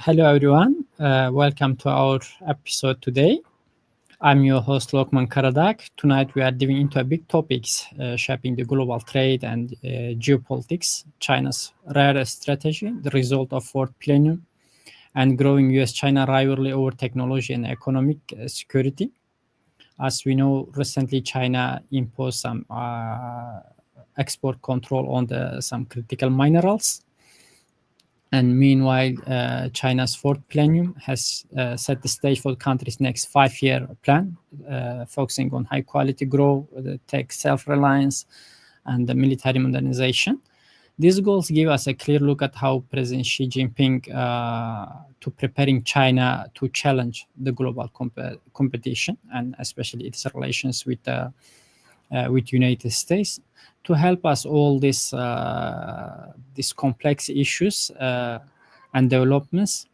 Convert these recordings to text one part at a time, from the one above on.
Hello, everyone. Welcome to our episode today. I'm your host, Lokman Karadag. Tonight, we are diving into a big topics shaping the global trade and geopolitics, China's rare earth strategy, the result of fourth plenum, and growing US-China rivalry over technology and economic security. As we know, recently China imposed some export control on some critical minerals. And meanwhile, China's fourth plenum has set the stage for the country's next 5-year plan, focusing on high quality growth, the tech self-reliance, and the military modernization. These goals give us a clear look at how President Xi Jinping to preparing China to challenge the global competition, and especially its relations with United States. To help us all these complex issues and developments,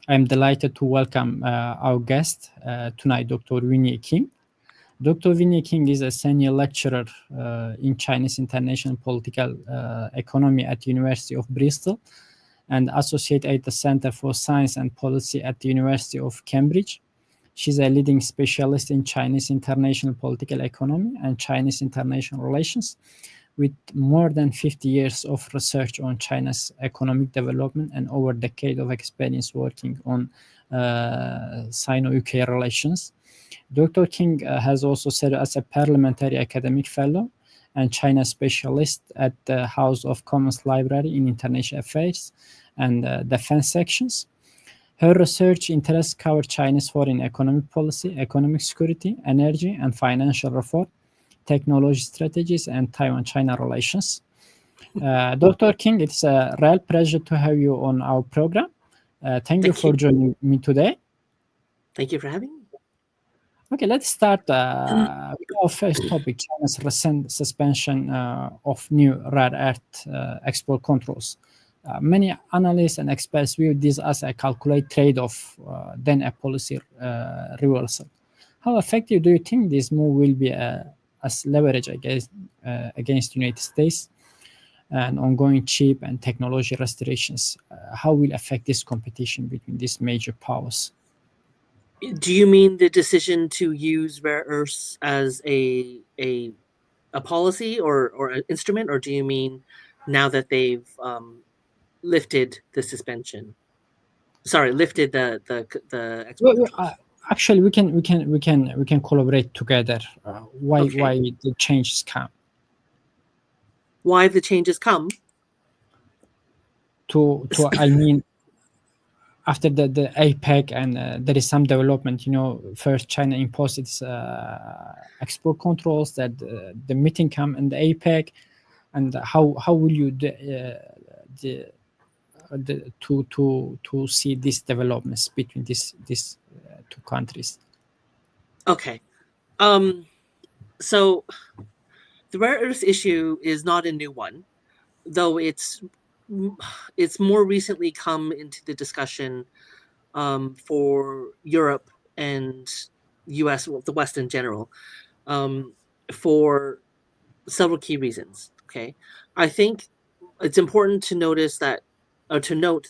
I'm delighted to welcome our guest tonight, Dr. Winnie Kim. Dr. Winnie Kim is a senior lecturer in Chinese international political economy at the University of Bristol and associate at the Center for Science and Policy at the University of Cambridge. She's a leading specialist in Chinese international political economy and Chinese international relations, with more than 50 years of research on China's economic development and over a decade of experience working on Sino-UK relations. Dr. King has also served as a parliamentary academic fellow and China specialist at the House of Commons Library in International Affairs and Defense sections. Her research interests cover China's foreign economic policy, economic security, energy and financial reform, technology strategies, and Taiwan-China relations. Dr. King, it's a real pleasure to have you on our program. Thank you for joining me today. Thank you for having me. Okay, let's start with our first topic, China's recent suspension of new rare earth export controls. Many analysts and experts view this as a calculated trade-off than a policy reversal. How effective do you think this move will be as leverage against United States and ongoing chip and technology restrictions? How will affect this competition between these major powers? Do you mean the decision to use rare earths as a policy or an instrument, or do you mean now that they've lifted the suspension? Sorry, lifted the export. Actually, we can collaborate together. Why the changes come? Why the changes come? I mean, after the APEC and there is some development. First China imposed its export controls. That the meeting come and the APEC, and how will you to see these developments between these two countries? Okay, so the rare earths issue is not a new one, though it's more recently come into the discussion for Europe and US, well, the West in general, for several key reasons. Okay, I think it's important to note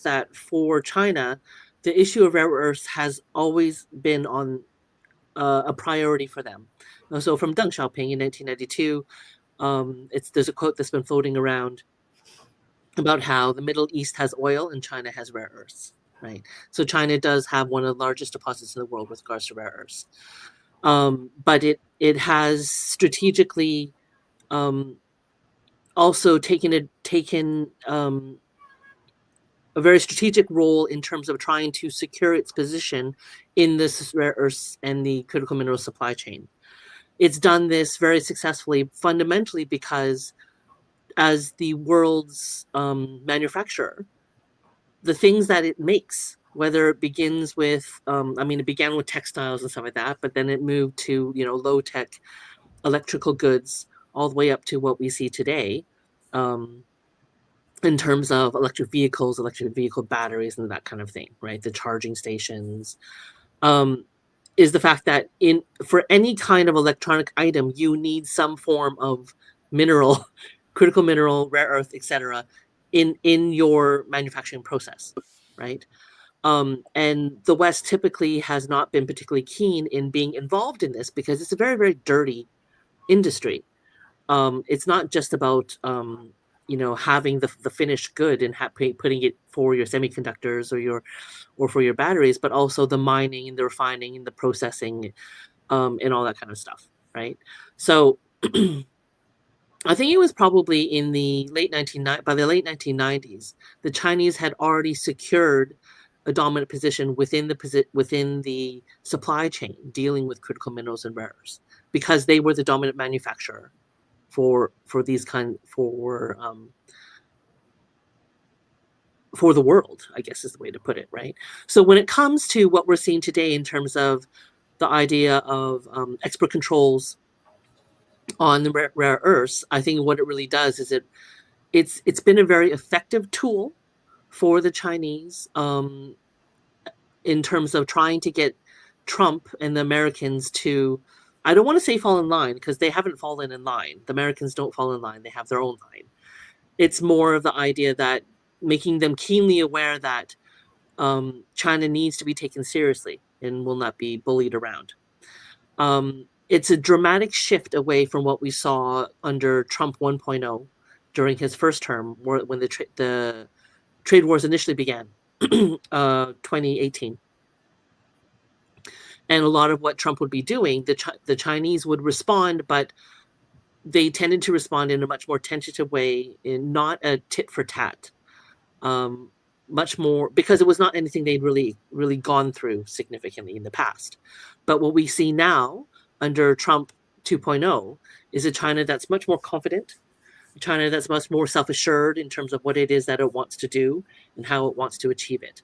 that for China, the issue of rare earths has always been on a priority for them. So from Deng Xiaoping in 1992, there's a quote that's been floating around about how the Middle East has oil and China has rare earths, right? So China does have one of the largest deposits in the world with regards to rare earths. But it has strategically also taken a very strategic role in terms of trying to secure its position in this rare earths and the critical mineral supply chain. It's done this very successfully, fundamentally because as the world's manufacturer, the things that it makes, whether it begins with, it began with textiles and stuff like that, but then it moved to, low-tech electrical goods, all the way up to what we see today, in terms of electric vehicles, electric vehicle batteries, and that kind of thing, right? The charging stations, is the fact that for any kind of electronic item, you need some form of mineral, critical mineral, rare earth, etc., in your manufacturing process, right? And the West typically has not been particularly keen in being involved in this because it's a very, very dirty industry. It's not just about having the finished good and putting it for your semiconductors or for your batteries, but also the mining and the refining and the processing, and all that kind of stuff, right? So I think it was probably in the by the late 1990s, the Chinese had already secured a dominant position within the supply chain dealing with critical minerals and rare earths because they were the dominant manufacturer for the world, I guess is the way to put it, right? So when it comes to what we're seeing today in terms of the idea of export controls on the rare earths, I think what it really does is it's been a very effective tool for the Chinese in terms of trying to get Trump and the Americans to, I don't want to say fall in line because they haven't fallen in line. The Americans don't fall in line. They have their own line. It's more of the idea that making them keenly aware that China needs to be taken seriously and will not be bullied around. It's a dramatic shift away from what we saw under Trump 1.0 during his first term, when the trade wars initially began, 2018. And a lot of what Trump would be doing, the Chinese would respond, but they tended to respond in a much more tentative way, in not a tit for tat. Much more because it was not anything they'd really gone through significantly in the past. But what we see now under Trump 2.0 is a China that's much more confident, a China that's much more self-assured in terms of what it is that it wants to do and how it wants to achieve it.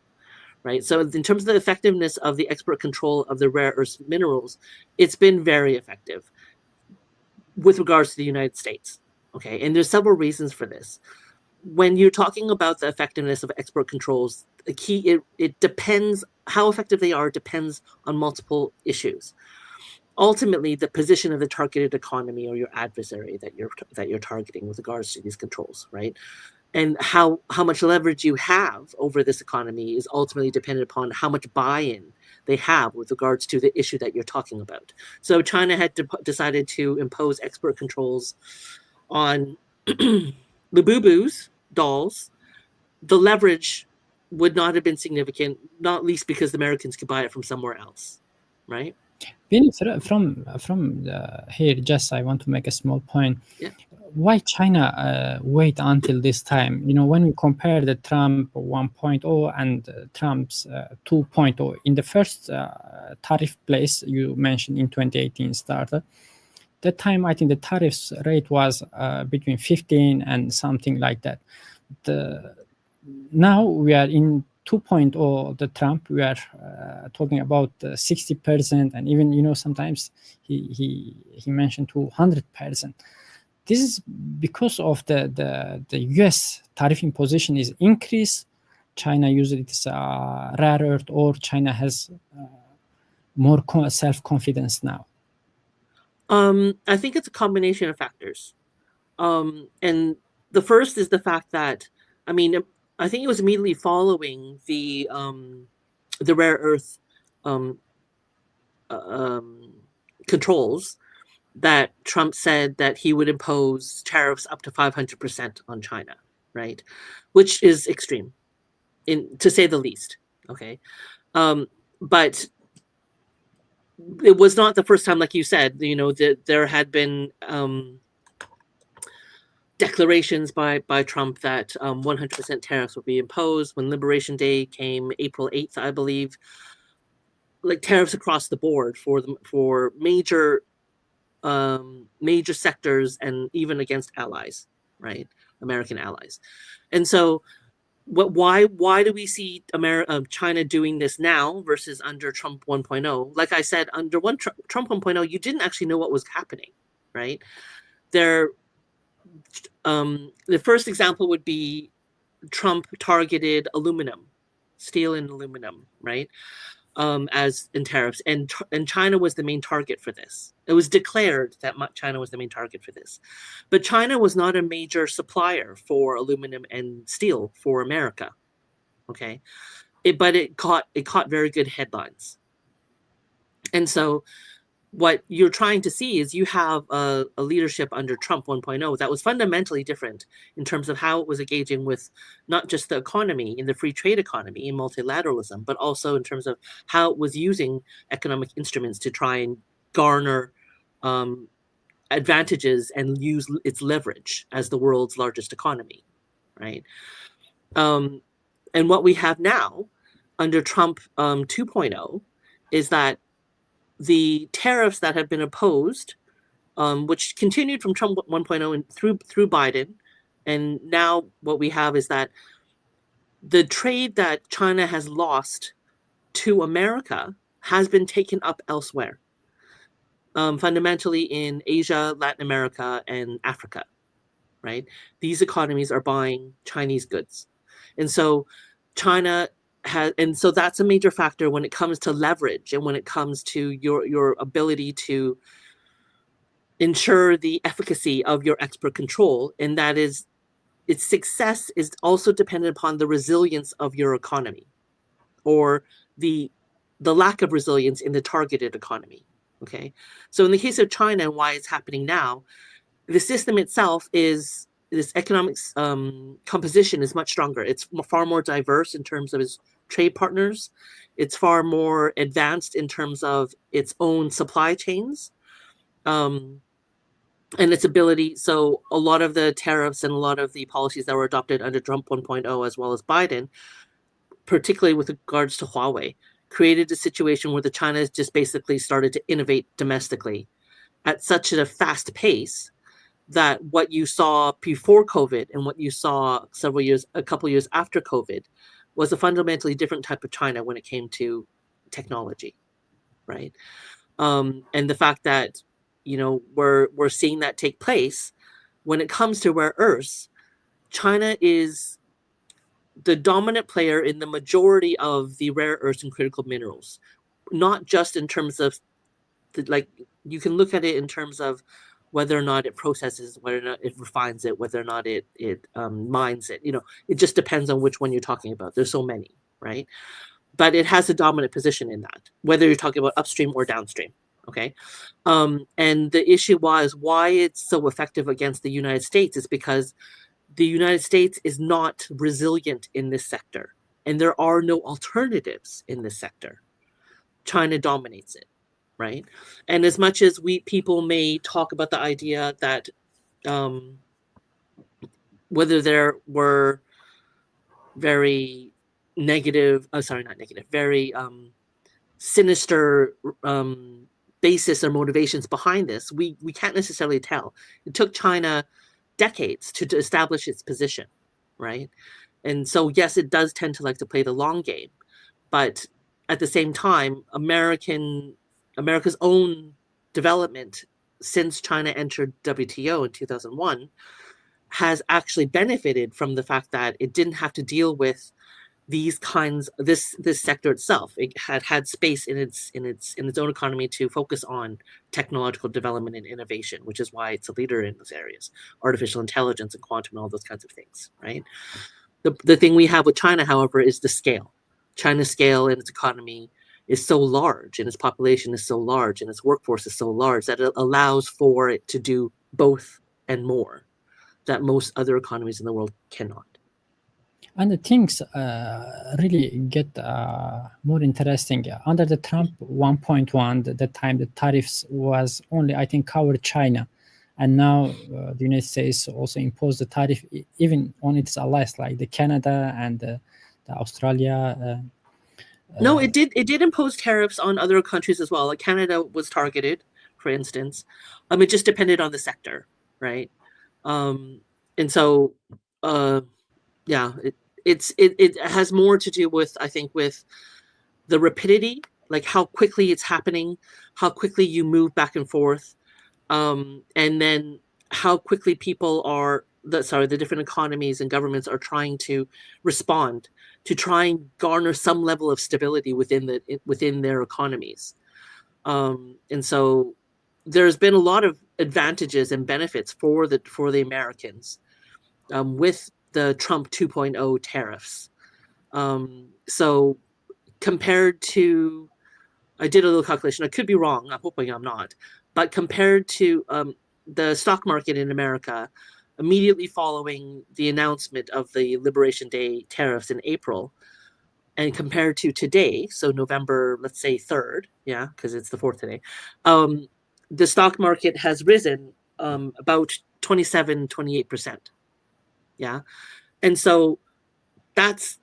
Right. So in terms of the effectiveness of the export control of the rare earth minerals, it's been very effective with regards to the United States. Okay. And there's several reasons for this. When you're talking about the effectiveness of export controls, the key, it depends, how effective they are depends on multiple issues. Ultimately, the position of the targeted economy or your adversary that you're targeting with regards to these controls, right? And how much leverage you have over this economy is ultimately dependent upon how much buy-in they have with regards to the issue that you're talking about. So China had decided to impose export controls on Labubu's dolls. The leverage would not have been significant, not least because the Americans could buy it from somewhere else, right? Vinny, from here, just I want to make a small point. Yeah. Why China wait until this time? When we compare the Trump 1.0 and Trump's 2.0, in the first tariff place you mentioned in 2018 started, that time I think the tariffs rate was between 15 and something like that. Now we are in 2.0, the Trump, we are talking about 60%, and even sometimes he mentioned 200%. This is because of the US tariff imposition is increased. China usually it's rare earth, or China has more self-confidence now. I think it's a combination of factors. And the first is the fact that, I think it was immediately following the rare earth controls that Trump said that he would impose tariffs up to 500% on China, right? Which is extreme, to say the least. Okay, but it was not the first time, like you said. There had been declarations by Trump that 100% tariffs would be imposed when Liberation Day came, April 8th, I believe. Like tariffs across the board for major sectors and even against allies, right? American allies. And so why do we see China doing this now versus under Trump 1.0? Like I said, under Trump 1.0, you didn't actually know what was happening, right? The first example would be Trump targeted aluminum, steel and aluminum, right? As in tariffs, and China was the main target for this. It was declared that China was the main target for this, but China was not a major supplier for aluminum and steel for America. Okay, it caught very good headlines. And so what you're trying to see is you have a leadership under Trump 1.0 that was fundamentally different in terms of how it was engaging with not just the economy, in the free trade economy, in multilateralism, but also in terms of how it was using economic instruments to try and garner advantages and use its leverage as the world's largest economy, right? And what we have now under Trump 2.0 is that the tariffs that have been imposed, which continued from Trump 1.0 and through Biden, and now what we have is that the trade that China has lost to America has been taken up elsewhere, fundamentally in Asia, Latin America, and Africa, right? These economies are buying Chinese goods. And so China and so that's a major factor when it comes to leverage and when it comes to your ability to ensure the efficacy of your export control. And that is, its success is also dependent upon the resilience of your economy, or the lack of resilience in the targeted economy. Okay, so in the case of China and why it's happening now, the system itself is, this economic composition is much stronger. It's far more diverse in terms of its trade partners. It's far more advanced in terms of its own supply chains, and its ability. So a lot of the tariffs and a lot of the policies that were adopted under Trump 1.0 as well as Biden, particularly with regards to Huawei, created a situation where the China just basically started to innovate domestically at such a fast pace that what you saw before COVID and what you saw a couple years after COVID was a fundamentally different type of China when it came to technology, right? And the fact that, we're seeing that take place when it comes to rare earths. China is the dominant player in the majority of the rare earths and critical minerals, not just in terms of you can look at it in terms of whether or not it processes, whether or not it refines it, whether or not it mines it. It just depends on which one you're talking about. There's so many, right? But it has a dominant position in that, whether you're talking about upstream or downstream. Okay. And the issue was why it's so effective against the United States is because the United States is not resilient in this sector, and there are no alternatives in this sector. China dominates it, right? And as much as people may talk about the idea that whether there were very negative, very sinister basis or motivations behind this, we can't necessarily tell. It took China decades to establish its position, right? And so yes, it does tend to like to play the long game, but at the same time, America's own development since China entered WTO in 2001 has actually benefited from the fact that it didn't have to deal with these kinds, this sector itself. It had space in its own economy to focus on technological development and innovation, which is why it's a leader in those areas, artificial intelligence and quantum and all those kinds of things, right? The thing we have with China, however, is the scale. China's scale in its economy is so large, and its population is so large, and its workforce is so large that it allows for it to do both and more that most other economies in the world cannot. And the things really get more interesting. Under the Trump 1.1, the time the tariffs was only, I think, covered China. And now the United States also imposed the tariff even on its allies, like the Canada and the Australia. No, it did impose tariffs on other countries as well. Like Canada was targeted, for instance. It just depended on the sector, right? And so, yeah, it has more to do with, I think, with the rapidity, like how quickly it's happening, how quickly you move back and forth, and then how quickly the different economies and governments are trying to respond to try and garner some level of stability within their economies. And so there's been a lot of advantages and benefits for the Americans with the Trump 2.0 tariffs. So compared to, I did a little calculation. I could be wrong. I'm hoping I'm not. But compared to the stock market in America, immediately following the announcement of the Liberation Day tariffs in April, and compared to today, so November, let's say 3rd, yeah, because it's the 4th today, the stock market has risen about 27-28%. Yeah. And so that's,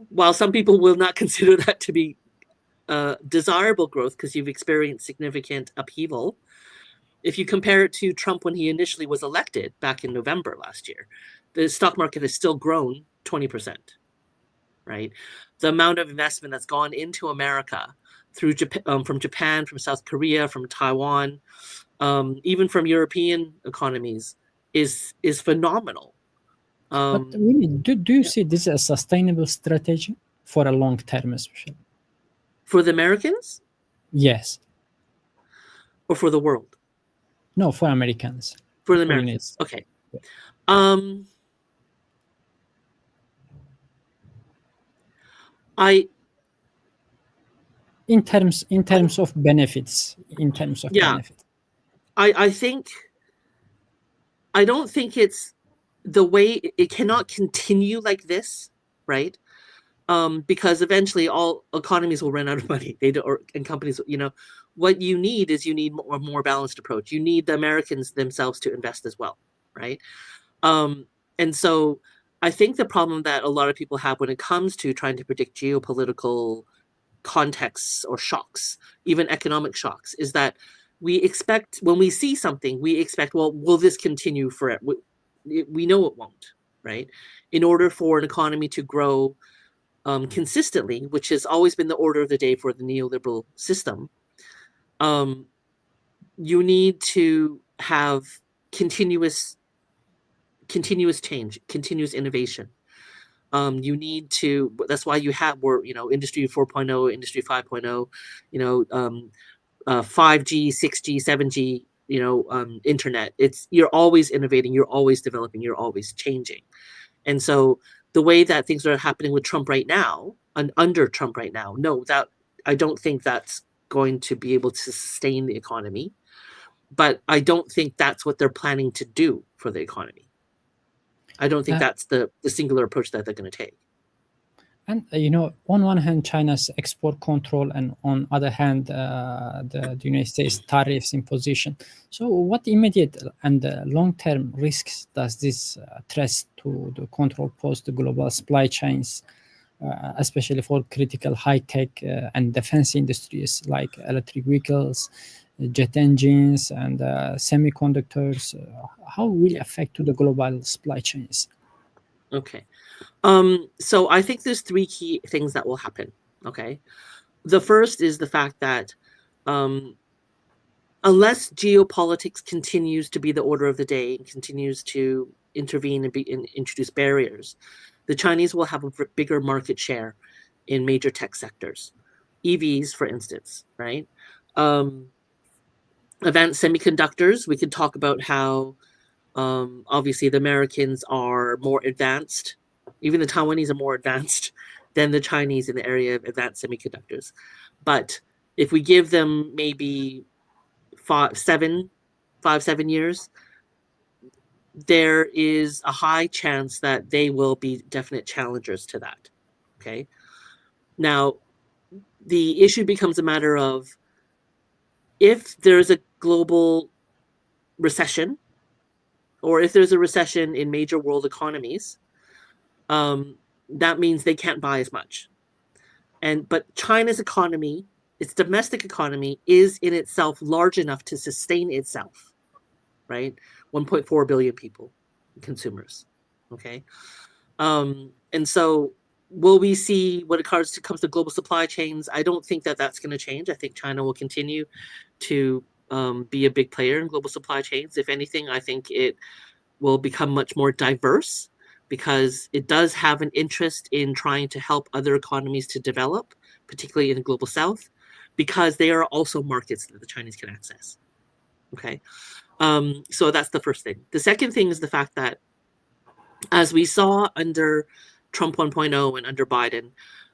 while some people will not consider that to be desirable growth because you've experienced significant upheaval, if you compare it to Trump when he initially was elected back in November last year, the stock market has still grown 20%, right? The amount of investment that's gone into America through from Japan, from South Korea, from Taiwan, even from European economies is phenomenal. But Winnie, do you see this as a sustainable strategy for a long term, especially? For the Americans? Yes. Or for the world? No, for Americans. For the Americans. Okay. In terms of benefits, I think, I don't think it's the way, it cannot continue like this, right? Because eventually all economies will run out of money. And companies, what you need is, you need a more balanced approach. You need the Americans themselves to invest as well, right? And so I think the problem that a lot of people have when it comes to trying to predict geopolitical contexts or shocks, even economic shocks, is that we expect, when we see something, we expect, well, will this continue forever? We know it won't, right? In order for an economy to grow consistently, which has always been the order of the day for the neoliberal system, you need to have continuous change, continuous innovation. You need to, that's why you have, industry 4.0, industry 5.0, 5G, 6G, 7G, internet. You're always innovating, you're always developing, you're always changing. And so the way that things are happening with Trump right now, and under Trump right now, I don't think that's going to be able to sustain the economy. But I don't think that's what they're planning to do for the economy. I don't think that's the singular approach that they're going to take. And on one hand, China's export control, and on other hand, the United States tariffs imposition. So, what immediate and long-term risks does this threat to the control pose to global supply chains, especially for critical high-tech and defense industries like electric vehicles, jet engines, and semiconductors? How will it affect to the global supply chains? Okay. So I think there's 3 key things that will happen. Okay. The first is the fact that unless geopolitics continues to be the order of the day and continues to intervene and introduce barriers, the Chinese will have a bigger market share in major tech sectors. EVs, for instance, right? Advanced semiconductors, we could talk about how obviously the Americans are more advanced. Even the Taiwanese are more advanced than the Chinese in the area of advanced semiconductors. But if we give them maybe 7 years, there is a high chance that they will be definite challengers to that. Okay. Now, the issue becomes a matter of, if there's a global recession, or if there's a recession in major world economies, that means they can't buy as much. But China's economy, its domestic economy, is in itself large enough to sustain itself, right? 1.4 billion people, consumers. Okay. And so will we see, when it comes to global supply chains, I don't think that that's going to change. I think China will continue to be a big player in global supply chains. If anything, I think it will become much more diverse, because it does have an interest in trying to help other economies to develop, particularly in the global south, because they are also markets that the Chinese can access. Okay. So that's the first thing. The second thing is the fact that, as we saw under Trump 1.0 and under Biden,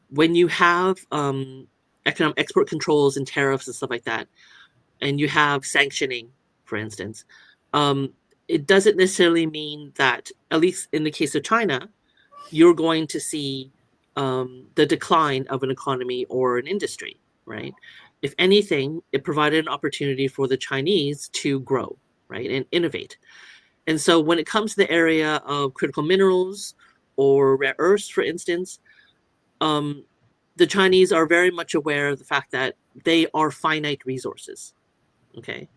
when you have economic export controls and tariffs and stuff like that, and you have sanctioning, for instance, it doesn't necessarily mean that, at least in the case of China, you're going to see the decline of an economy or an industry, right? If anything, it provided an opportunity for the Chinese to grow, right, and innovate. And so when it comes to the area of critical minerals or rare earths, for instance, the Chinese are very much aware of the fact that they are finite resources, okay?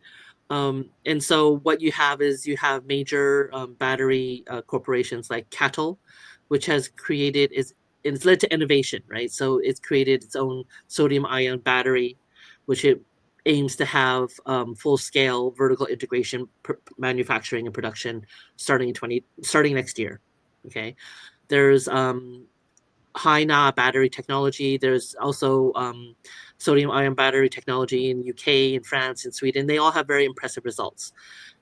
And so what you have is you have major battery corporations like CATL, which has created and it's led to innovation, right? So it's created its own sodium-ion battery, which it aims to have full-scale vertical integration manufacturing and production starting next year. Okay, there's high-NA battery technology. There's also sodium-ion battery technology in UK and France and Sweden. They all have very impressive results.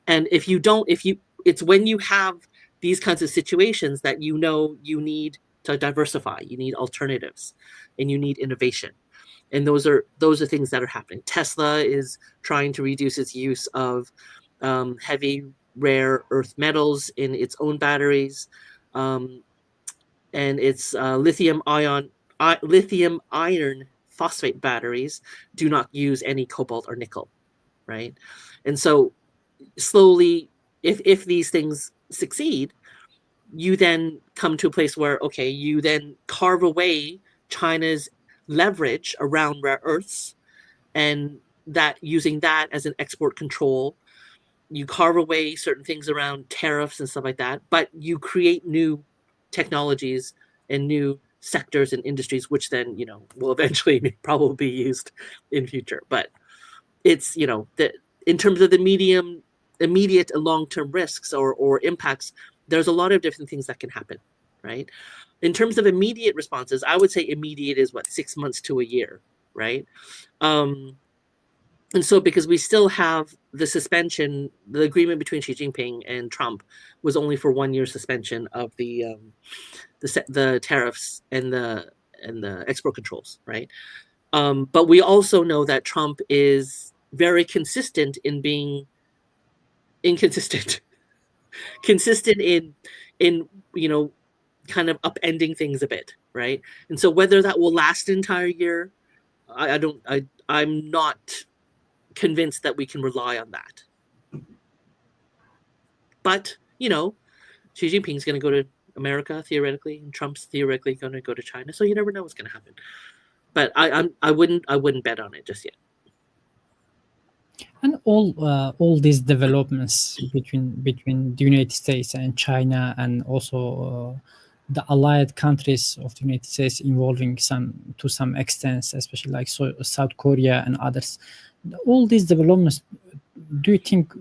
And it's when you have these kinds of situations that you know you need to diversify, you need alternatives, and you need innovation. And those are things that are happening. Tesla is trying to reduce its use of heavy rare earth metals in its own batteries. And its lithium iron phosphate batteries do not use any cobalt or nickel, right? And so slowly, if these things succeed, you then come to a place where, okay, you then carve away China's leverage around rare earths, and that using that as an export control, you carve away certain things around tariffs and stuff like that, but you create new technologies and new sectors and industries, which then, will eventually probably be used in future. But it's, in terms of the immediate and long-term risks or impacts, there's a lot of different things that can happen, right? In terms of immediate responses, I would say immediate is 6 months to a year, right? And so because we still have the suspension, the agreement between Xi Jinping and Trump was only for 1 year suspension of the tariffs and the export controls, right? But we also know that Trump is very consistent in being inconsistent, consistent in kind of upending things a bit, right? And so whether that will last an entire year, I'm not convinced that we can rely on that. But Xi Jinping's going to go to America theoretically, and Trump's theoretically going to go to China. So you never know what's going to happen. But I wouldn't bet on it just yet. And all these developments between the United States and China, and also the allied countries of the United States involving to some extent, especially like South Korea and others. All these developments, do you think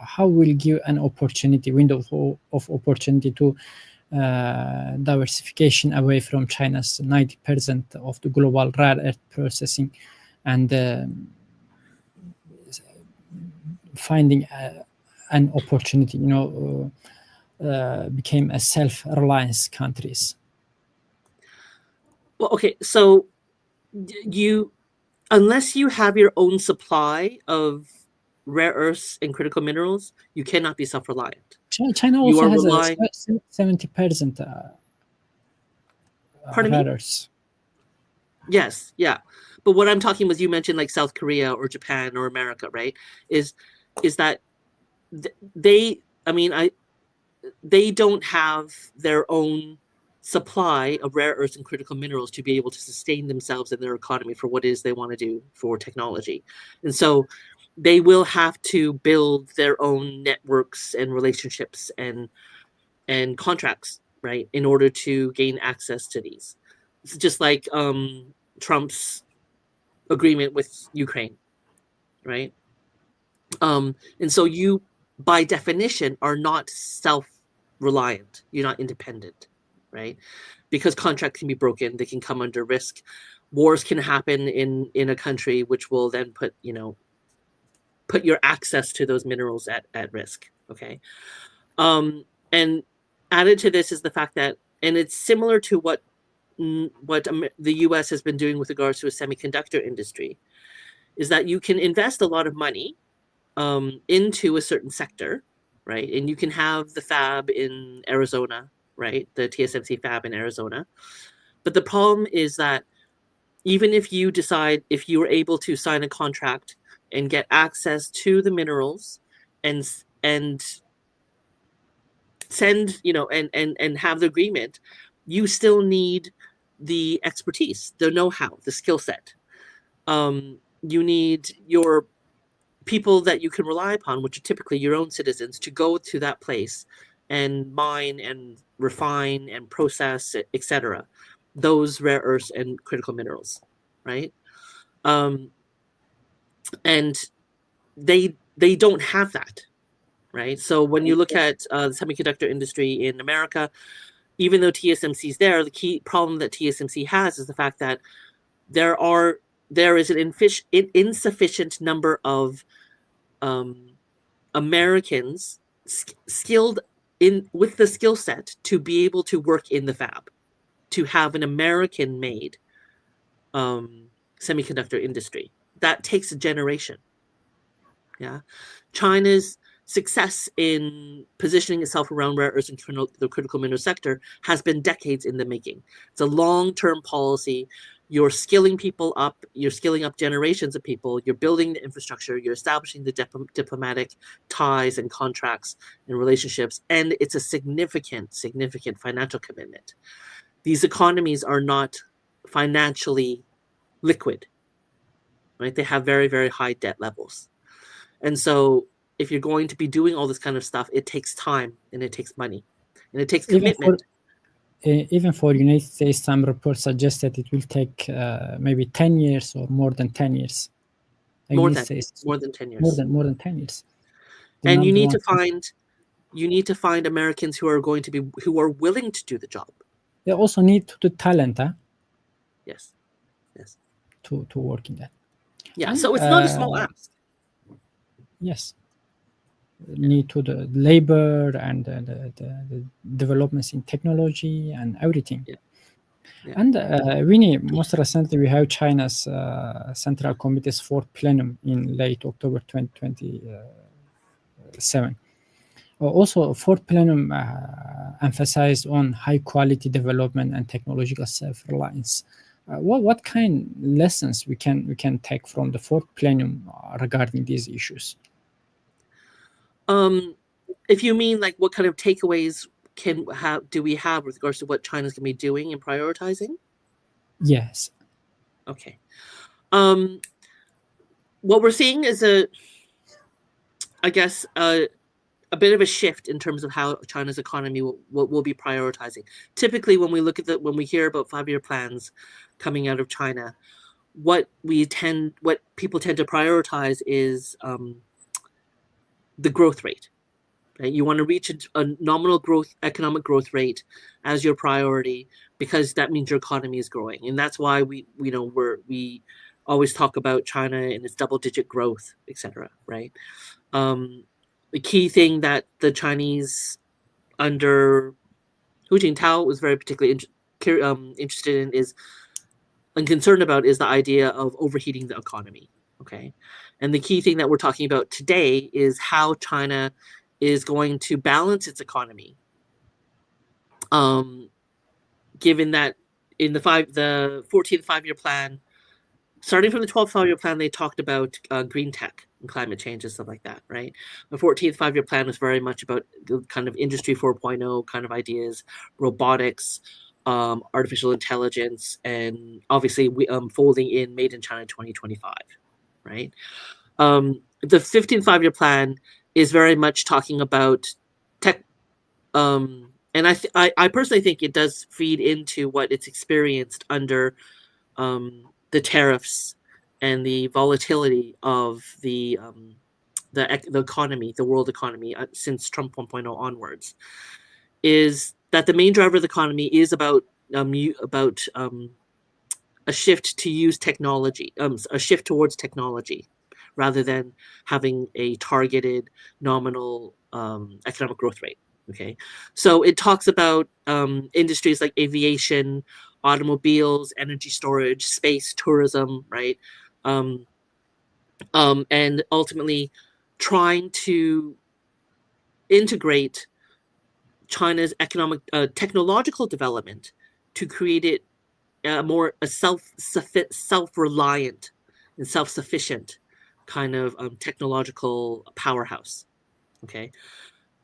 how will give an window of opportunity to diversification away from China's 90% of the global rare earth processing, and finding an opportunity, became a self-reliance countries? Well, okay, so unless you have your own supply of rare earths and critical minerals, you cannot be self-reliant. China also has a 70% rare earths. Yes, yeah. But what I'm talking was, you mentioned like South Korea or Japan or America, right? Is that they don't have their own supply of rare earths and critical minerals to be able to sustain themselves and their economy for what it is they want to do for technology. And so they will have to build their own networks and relationships and contracts, right, in order to gain access to these. It's just like Trump's agreement with Ukraine, right? And so you, by definition, are not self-reliant. You're not independent, right? Because contracts can be broken, they can come under risk. Wars can happen in a country, which will then put your access to those minerals at risk. Okay. And added to this is the fact that and it's similar to what the U.S. has been doing with regards to a semiconductor industry, is that you can invest a lot of money into a certain sector, right? And you can have the fab in Arizona, right? The TSMC fab in Arizona. But the problem is that even if you decide, if you were able to sign a contract and get access to the minerals and send, and have the agreement, you still need the expertise, the know-how, the skill set. You need your people that you can rely upon, which are typically your own citizens, to go to that place and mine and refine and process, etc., those rare earths and critical minerals, right? And they don't have that, right? So when you look at the semiconductor industry in America, even though TSMC is there, the key problem that TSMC has is the fact that there is an insufficient number of Americans skilled with the skill set to be able to work in the fab, to have an American-made semiconductor industry. That takes a generation. Yeah, China's success in positioning itself around rare earths and the critical mineral sector has been decades in the making. It's a long-term policy. You're skilling people up. You're skilling up generations of people. You're building the infrastructure. You're establishing the diplomatic ties and contracts and relationships. And it's a significant, significant financial commitment. These economies are not financially liquid, right? They have very, very high debt levels. And so if you're going to be doing all this kind of stuff, it takes time and it takes money and it takes commitment. Even for United States, some reports suggest that it will take maybe 10 years or more than 10 years. More than 10 years. More than 10 years. And you need to find Americans who are willing to do the job. They also need the talent, huh? Yes. To work in that. Yeah, and, so it's not a small ask. Yes. Need to the labor and the developments in technology and everything. Yeah. And Winnie, most recently we have China's Central Committee's fourth plenum in late October 2027. Also, fourth plenum emphasized on high quality development and technological self-reliance. What kind of lessons we can take from the fourth plenum regarding these issues? If you mean like what kind of takeaways do we have with regards to what China's going to be doing and prioritizing? Yes. Okay. What we're seeing is a bit of a shift in terms of how China's economy will be prioritizing. Typically, when we hear about 5-year plans coming out of China, what people tend to prioritize is the growth rate. Right? You want to reach a nominal economic growth rate as your priority, because that means your economy is growing, and that's why we always talk about China and its double-digit growth, etc. Right? The key thing that the Chinese under Hu Jintao was very particularly interested in and concerned about is the idea of overheating the economy. Okay, and the key thing that we're talking about today is how China is going to balance its economy. Given that in the 14th 5-year plan, starting from the 12th 5-year plan, they talked about green tech and climate change and stuff like that, right? The 14th 5-year plan was very much about kind of industry 4.0 kind of ideas, robotics, artificial intelligence, and obviously folding in Made in China 2025, right? The 15th 5-year plan is very much talking about tech, and I personally think it does feed into what it's experienced under the tariffs and the volatility of the economy, the world economy since Trump 1.0 onwards, is that the main driver of the economy is about a shift to use technology, a shift towards technology, rather than having a targeted nominal economic growth rate. Okay, so it talks about industries like aviation, automobiles, energy storage, space, tourism, right? And ultimately trying to integrate China's economic technological development to create it more a self-reliant and self-sufficient kind of technological powerhouse. Okay,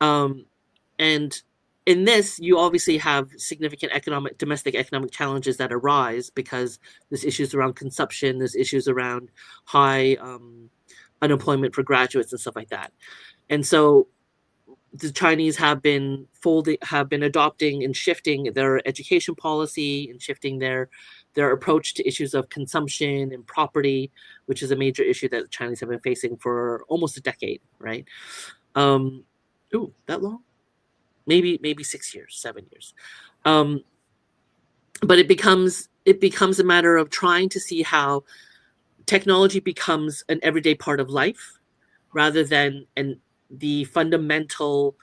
and in this, you obviously have significant domestic economic challenges that arise because there's issues around consumption, there's issues around high unemployment for graduates and stuff like that. And so the Chinese have been adopting and shifting their education policy and shifting their approach to issues of consumption and property, which is a major issue that the Chinese have been facing for almost a decade, right? Ooh, that long? Maybe 6 years, 7 years. But it becomes a matter of trying to see how technology becomes an everyday part of life rather than the fundamental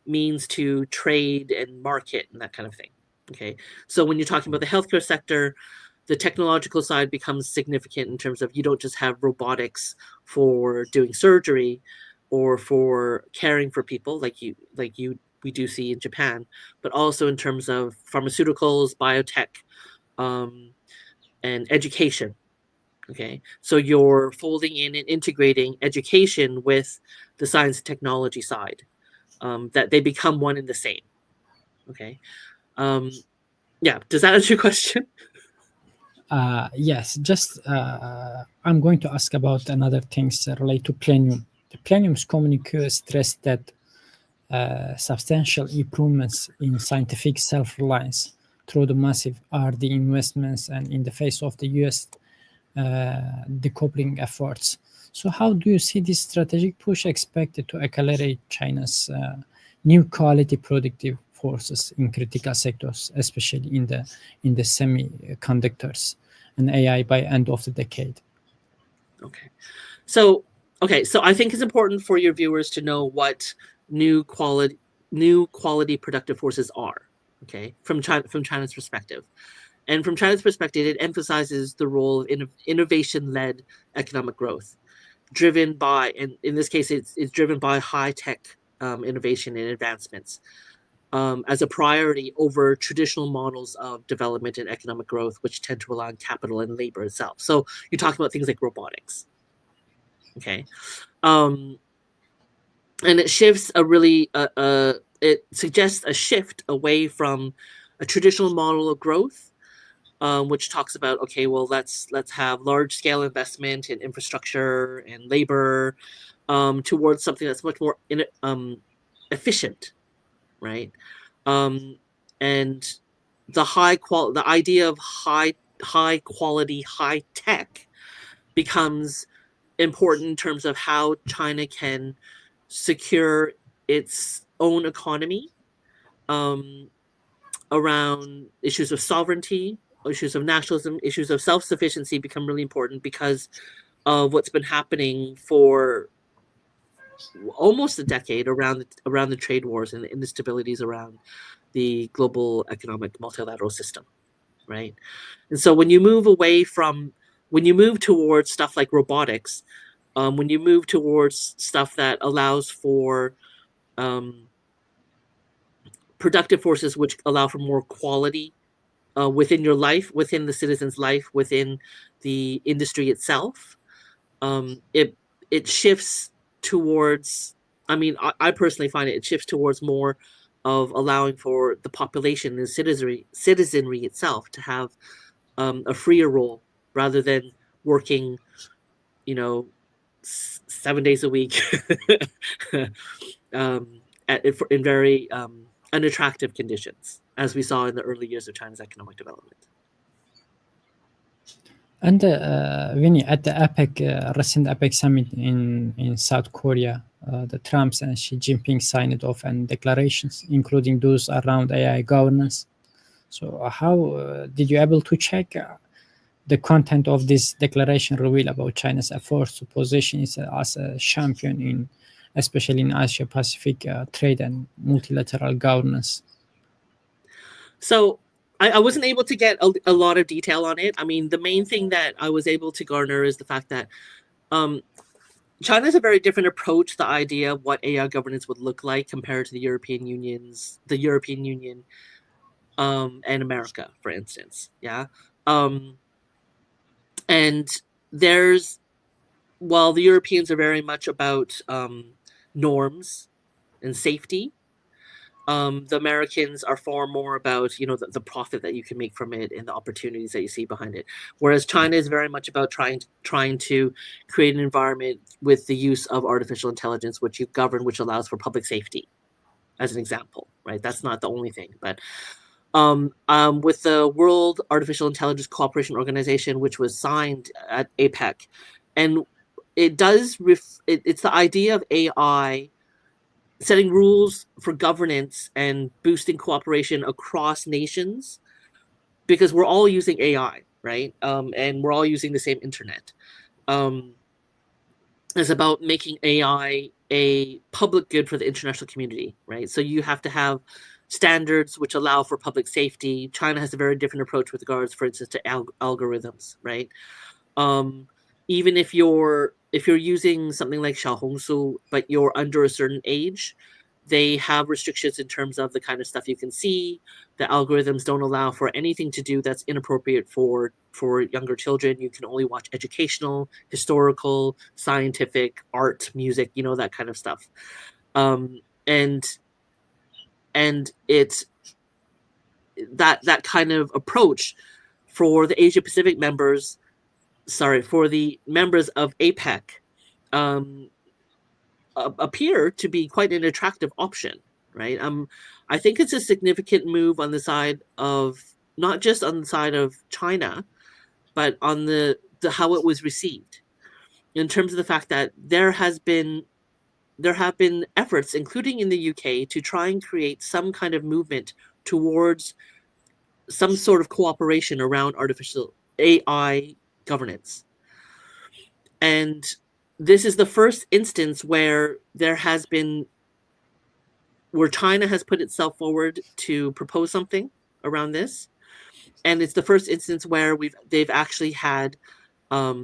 means to trade and market and that kind of thing. Okay, so when you're talking about the healthcare sector, the technological side becomes significant in terms of you don't just have robotics for doing surgery or for caring for people like we do see in Japan, but also in terms of pharmaceuticals, biotech, and education. Okay, so you're folding in and integrating education with the science and technology side, that they become one and the same. Okay, yeah, does that answer your question? Yes, just I'm going to ask about another things related to Plenium. The Plenium's communique stressed that substantial improvements in scientific self-reliance through the massive R&D investments and in the face of the U.S. decoupling efforts. So how do you see this strategic push expected to accelerate China's new quality productive forces in critical sectors, especially in the semiconductors and AI by end of the decade? Okay, so I think it's important for your viewers to know what new quality productive forces are. Okay, from China's perspective. And from China's perspective, it emphasizes the role of innovation-led economic growth, driven by, and in this case, it's driven by high-tech innovation and advancements as a priority over traditional models of development and economic growth, which tend to rely on capital and labor itself. So you're talking about things like robotics. Okay. And it shifts it suggests a shift away from a traditional model of growth, which talks about, okay, well, let's have large scale investment in infrastructure and labor, towards something that's much more efficient, right? And the idea of high quality, high tech becomes important in terms of how China can secure its own economy, around issues of sovereignty, issues of nationalism, issues of self-sufficiency become really important because of what's been happening for almost a decade around the trade wars and the instabilities around the global economic multilateral system, right? And so when you move towards stuff like robotics, when you move towards stuff that allows for productive forces which allow for more quality within your life, within the citizen's life, within the industry itself, it shifts towards. I mean, I personally find it shifts towards more of allowing for the population and citizenry itself to have a freer role rather than working, 7 days a week in very unattractive conditions, as we saw in the early years of China's economic development. And Winnie, at the recent APEC summit in South Korea, the Trumps and Xi Jinping signed off on declarations, including those around AI governance. So how did you able to check the content of this declaration reveal about China's efforts to position itself as a champion in especially in Asia-Pacific trade and multilateral governance? So I wasn't able to get a lot of detail on it. I mean, the main thing that I was able to garner is the fact that China has a very different approach to the idea of what AI governance would look like compared to the European Union, and America, for instance. Yeah. And there's, while the Europeans are very much about norms and safety, the Americans are far more about, you know, the profit that you can make from it and the opportunities that you see behind it. Whereas China is very much about trying to create an environment with the use of artificial intelligence, which you govern, which allows for public safety, as an example, right? That's not the only thing, but with the World Artificial Intelligence Cooperation Organization, which was signed at APEC, and it does it's the idea of AI setting rules for governance and boosting cooperation across nations, because we're all using AI, right? And we're all using the same internet. It's about making AI a public good for the international community, right? So you have to have standards which allow for public safety. China has a very different approach with regards, for instance, to algorithms, right? Even if you're using something like Xiaohongshu, but you're under a certain age, they have restrictions in terms of the kind of stuff you can see. The algorithms don't allow for anything to do that's inappropriate for younger children. You can only watch educational, historical, scientific, art, music, you know, that kind of stuff. And it's that kind of approach for the Asia Pacific members, for the members of APEC, appear to be quite an attractive option, right? I think it's a significant move on the side of, not just on the side of China, but on the how it was received, in terms of the fact that there have been efforts, including in the UK, to try and create some kind of movement towards some sort of cooperation around artificial AI governance. And this is the first instance where China has put itself forward to propose something around this. And it's the first instance where they've actually had a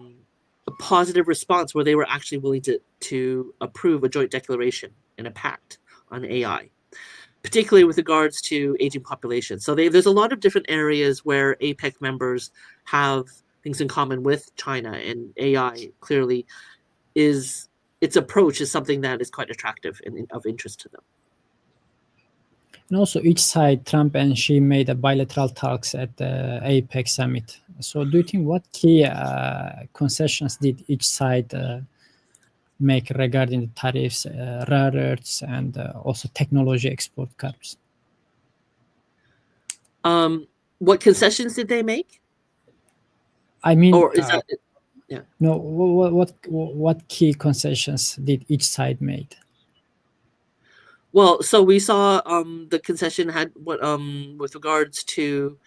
positive response, where they were actually willing to approve a joint declaration and a pact on AI, particularly with regards to aging population. So there's a lot of different areas where APEC members have things in common with China, and AI clearly its approach is something that is quite attractive and of interest to them. And also, each side, Trump and Xi, made a bilateral talks at the APEC summit. So do you think what key concessions did each side make regarding the tariffs, rare earths, and also technology export curbs? What concessions did they make? I mean, or is that yeah? No, what key concessions did each side make? Well, so we saw the concession had with regards to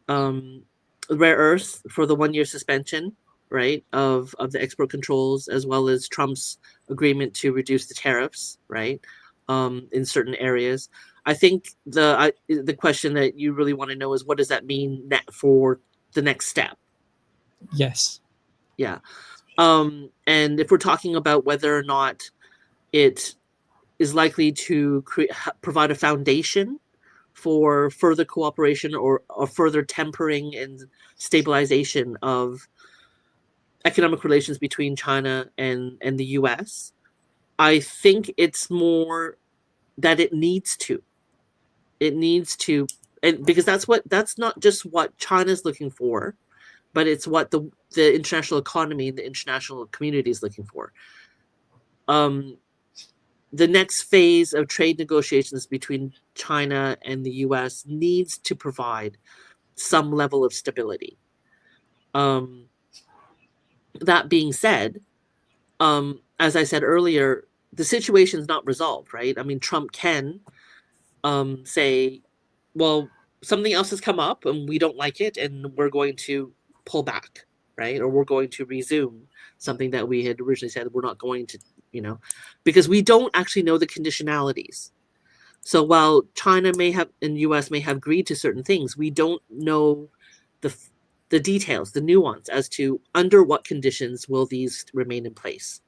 rare earths for the 1-year suspension, right, of the export controls, as well as Trump's agreement to reduce the tariffs, right, in certain areas. I think the question that you really want to know is, what does that mean for the next step? Yes. Yeah. And if we're talking about whether or not it is likely to provide a foundation for further cooperation or further tempering and stabilization of economic relations between China and the US, I think it's more that it needs to. And because that's not just what China's looking for, but it's what the international economy and the international community is looking for. The next phase of trade negotiations between China and the US needs to provide some level of stability. That being said, as I said earlier, the situation is not resolved, right? I mean, Trump can say, well, something else has come up and we don't like it, and we're going to pull back, right? Or we're going to resume something that we had originally said we're not going because we don't actually know the conditionalities. So while China may have and US may have agreed to certain things, we don't know the details, the nuance as to under what conditions will these remain in place?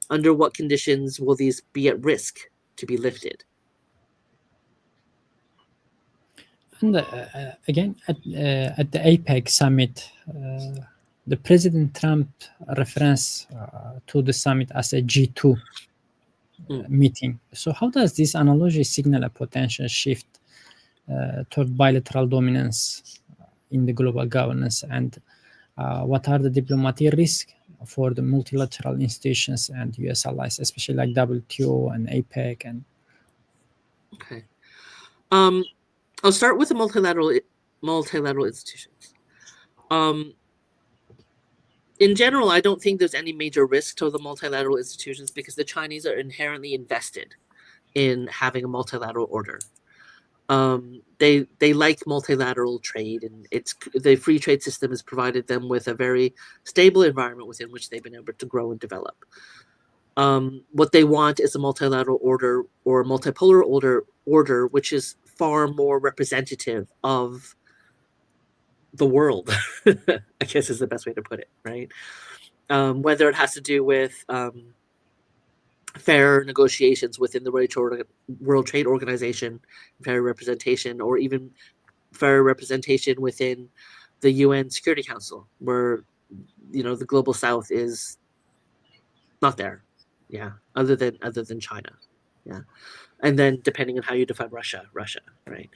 Under what conditions will these be at risk to be lifted? And again, at the APEC summit, the President Trump reference to the summit as a G2 meeting. So how does this analogy signal a potential shift toward bilateral dominance in the global governance, and what are the diplomatic risks for the multilateral institutions and US allies, especially like WTO and APEC? And okay, I'll start with the multilateral institutions. In general, I don't think there's any major risk to the multilateral institutions because the Chinese are inherently invested in having a multilateral order. They like multilateral trade, and the free trade system has provided them with a very stable environment within which they've been able to grow and develop. What they want is a multilateral order or a multipolar order which is far more representative of the world, I guess is the best way to put it, right? Whether it has to do with fair negotiations within the World Trade Organization, fair representation, or even fair representation within the UN Security Council, where the global South is not there, other than China, and then depending on how you define Russia, right?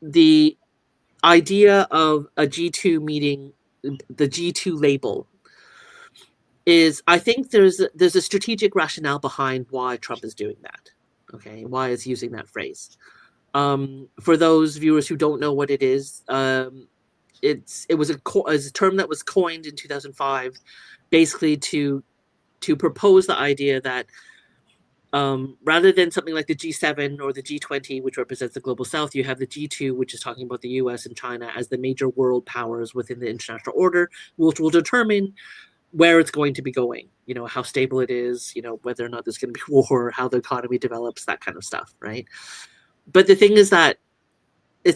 The idea of a G2 meeting, the G2 label, is I think there's a strategic rationale behind why Trump is doing that. Okay, why is using that phrase? For those viewers who don't know what it is, it was a term that was coined in 2005, basically to propose the idea that rather than something like the G7 or the G20, which represents the global South, you have the G2, which is talking about the US and China as the major world powers within the international order, which will determine where it's going to be going, how stable it is, whether or not there's going to be war, how the economy develops, that kind of stuff, right? But the thing is that the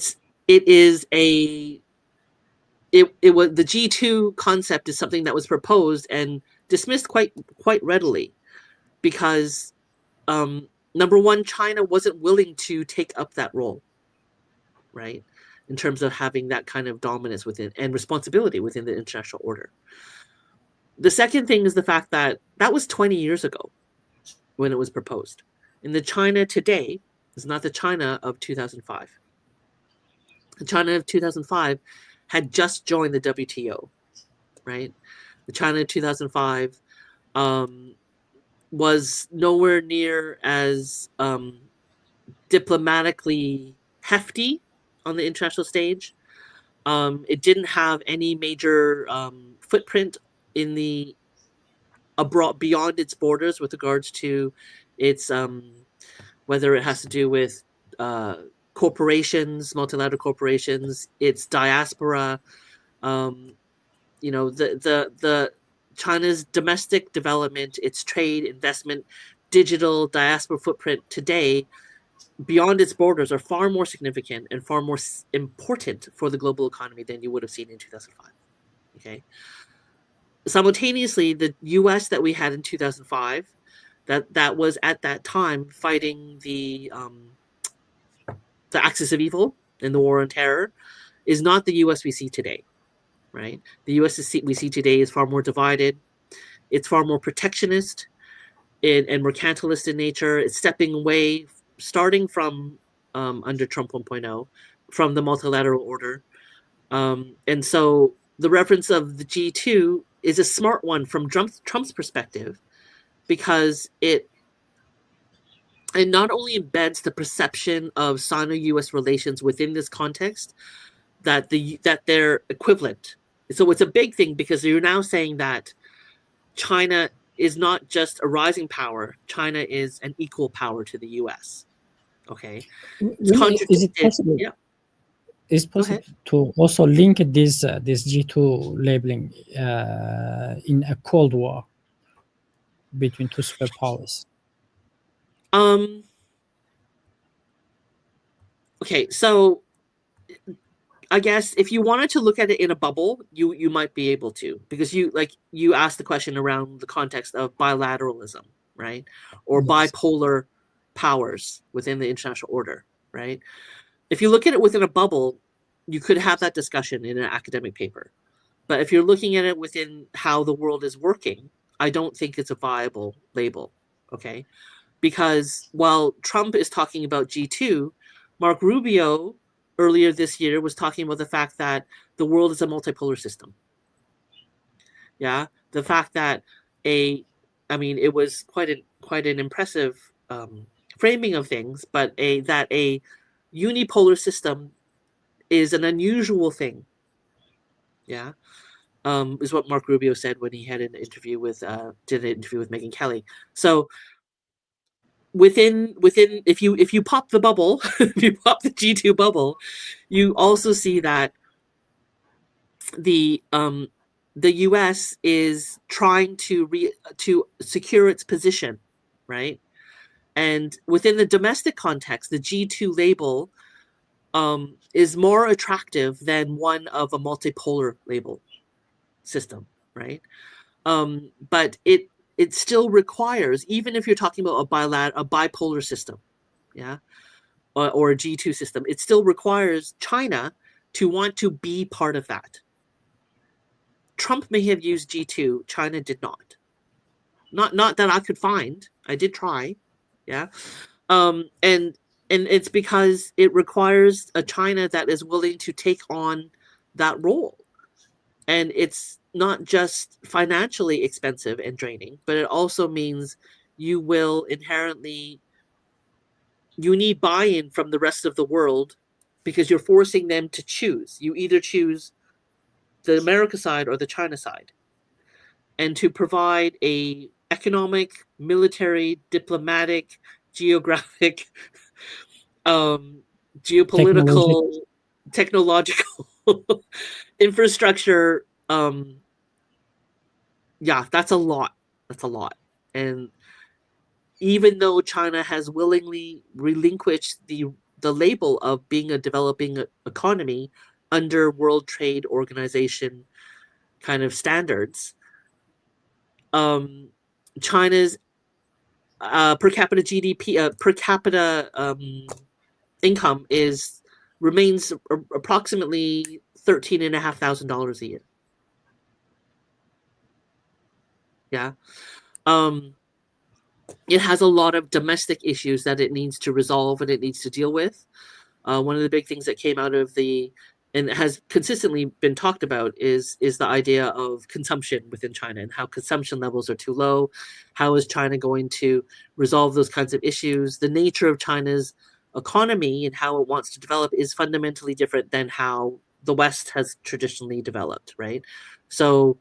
G2 concept is something that was proposed and dismissed quite readily because number one, China wasn't willing to take up that role, right? In terms of having that kind of dominance within and responsibility within the international order. The second thing is the fact that was 20 years ago when it was proposed. And the China today is not the China of 2005. The China of 2005 had just joined the WTO, right? The China of 2005 was nowhere near as diplomatically hefty on the international stage. It didn't have any major footprint in the beyond its borders with regards to its whether it has to do with corporations, multilateral corporations, its diaspora, the China's domestic development, its trade, investment, digital diaspora footprint today beyond its borders are far more significant and far more important for the global economy than you would have seen in 2005. Okay. Simultaneously, the U.S. that we had in 2005, that was at that time fighting the axis of evil in the war on terror, is not the U.S. we see today. Right? The U.S. we see today is far more divided. It's far more protectionist and mercantilist in nature. It's stepping away, starting from under Trump 1.0, from the multilateral order. And so the reference of the G2 is a smart one from Trump's perspective because it not only embeds the perception of Sino-U.S. relations within this context, that they're equivalent. So it's a big thing because you're now saying that China is not just a rising power. China is an equal power to the U.S. Okay, is it possible? Yeah, is possible to also link this G2 labeling in a Cold War? between two superpowers? Okay, so I guess if you wanted to look at it in a bubble, you might be able to, because you asked the question around the context of bilateralism, right? Or Yes. bipolar powers within the international order, right? If you look at it within a bubble, you could have that discussion in an academic paper. But if you're looking at it within how the world is working, I don't think it's a viable label, okay? Because while Trump is talking about G2, Mark Rubio earlier this year was talking about the fact that the world is a multipolar system. Yeah, the fact that it was quite an impressive framing of things, but a unipolar system is an unusual thing. Yeah, is what Mark Rubio said when he had an interview with did an interview with Megyn Kelly. So within if you pop the bubble, if you pop the G2 bubble, you also see that the US is trying to secure its position, right? And within the domestic context, the G2 label is more attractive than one of a multipolar label system, right? But it still requires, even if you're talking about a bipolar system, yeah, or a G2 system, it still requires China to want to be part of that. Trump may have used G2, China did not. Not that I could find. I did try, yeah. And it's because it requires a China that is willing to take on that role. And it's not just financially expensive and draining, but it also means you need buy-in from the rest of the world, because you're forcing them to choose. You either choose the America side or the China side. And to provide a economic, military, diplomatic, geographic, geopolitical, technological infrastructure, yeah, that's a lot. That's a lot. And even though China has willingly relinquished the label of being a developing economy under World Trade Organization kind of standards, China's per capita GDP, per capita income remains approximately $13,500 a year. Yeah. It has a lot of domestic issues that it needs to resolve and it needs to deal with. One of the big things that came out of and has consistently been talked about is the idea of consumption within China and how consumption levels are too low. How is China going to resolve those kinds of issues? The nature of China's economy and how it wants to develop is fundamentally different than how the West has traditionally developed, right? So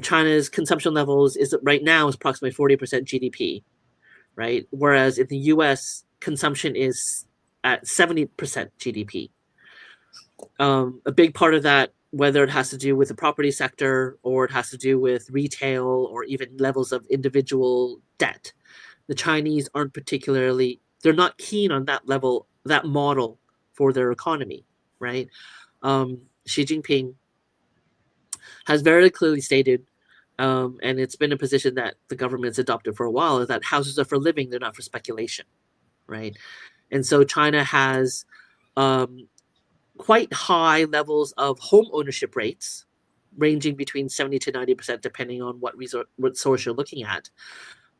China's consumption levels right now is approximately 40% GDP, right? Whereas in the US, consumption is at 70% GDP. A big part of that, whether it has to do with the property sector or it has to do with retail or even levels of individual debt, the Chinese they're not keen on that level, that model for their economy, right? Xi Jinping has very clearly stated, and it's been a position that the government's adopted for a while, is that houses are for living, they're not for speculation, right? And so China has quite high levels of home ownership rates, ranging between 70 to 90%, depending on what source you're looking at.